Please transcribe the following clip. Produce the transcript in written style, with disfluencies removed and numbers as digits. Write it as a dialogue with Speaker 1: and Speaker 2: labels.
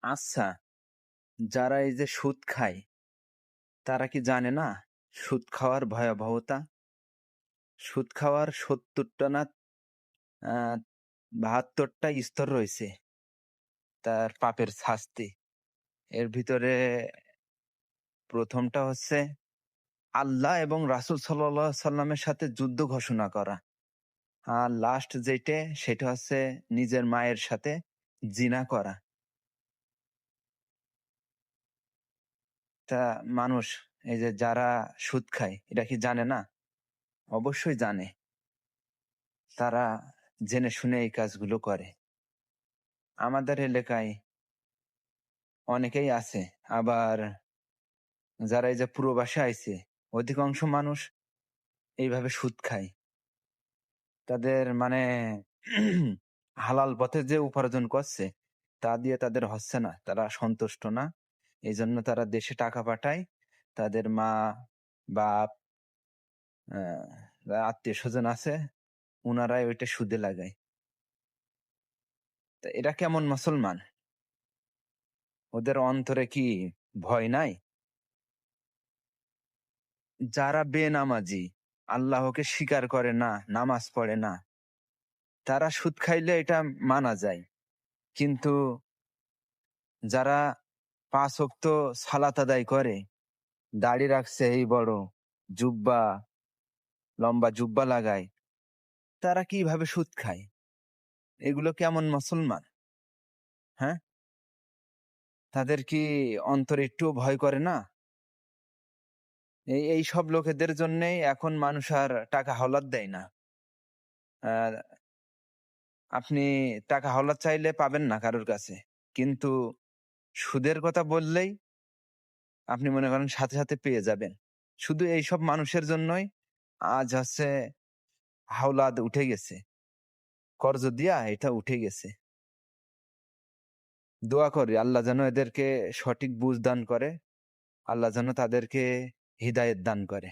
Speaker 1: আচ্ছা, যারা এই যে সুদ খায়, তারা কি জানে না সুদ খাওয়ার ভয়াবহতা? সুদ খাওয়ার ৭০ টা না আ ৭২ টা স্তর রয়েছে তার পাপের শাস্তি। এর ভিতরে ১ম টা হচ্ছে আল্লাহ এবং রাসূল সাল্লাল্লাহু আলাইহি সাল্লামের সাথে যুদ্ধ ঘোষণা করা। আর লাস্ট যেইটে সেটা হচ্ছে নিজের মায়ের সাথে জিনা করা। তা মানুষ এই যে যারা সুদ খায় এটা কি জানে না? অবশ্যই জানে। তারা জেনে শুনে এই কাজগুলো করে। আমাদের এলাকায় অনেকেই আছে। আবার যারা এই যে প্রবাসে আইছে, অধিকাংশ মানুষ এইভাবে সুদ খায়। তাদের মানে হালাল পথে যে উপার্জন করছে, তা দিয়ে তাদের হচ্ছে না। তারা সন্তুষ্ট না। এজন্য তারা দেশে টাকা পাঠায়। তাদের মা, বাপ, আ যারা আত্মীয়স্বজন আছে, উনারাই ওইটা সুদে লাগায়। তা এরা কেমন মুসলমান? ওদের অন্তরে কি ভয় নাই? যারা বেনামাজি, আল্লাহকে স্বীকার করে না, নামাজ পড়ে না, তারা সুদ খাইলে এটা মানা যায়। কিন্তু যারা ৫ ওয়াক্ত সালাত আদায় করে, দাড়ি রাখছে এই বড়, জুব্বা, লম্বা জুব্বা লাগায়, তারা কিভাবে সুদ খায়? এগুলো কেমন মুসলমান? হ্যাঁ? তাদের কি অন্তরে একটুও ভয় করে না? এইসব লোকেদের জন্যেই এখন মানুষ আর টাকা হাওলাত দেয় না। আ আপনি টাকা হাওলাত চাইলে পাবেন না কারোর কাছে। কিন্তু সুদের কথা বললেই আপনি মনে করেন সাথে, সাথে পেয়ে যাবেন। শুধু এইসব মানুষের জন্যই আজ হচ্ছে হাওলাত উঠে গেছে। কর্জ দিয়া এটা উঠে গেছে। দোয়া করি আল্লাহ যেন এদেরকে সঠিক বুঝ দান করে। আল্লাহ যেন তাদেরকে হিদায়াত দান করে।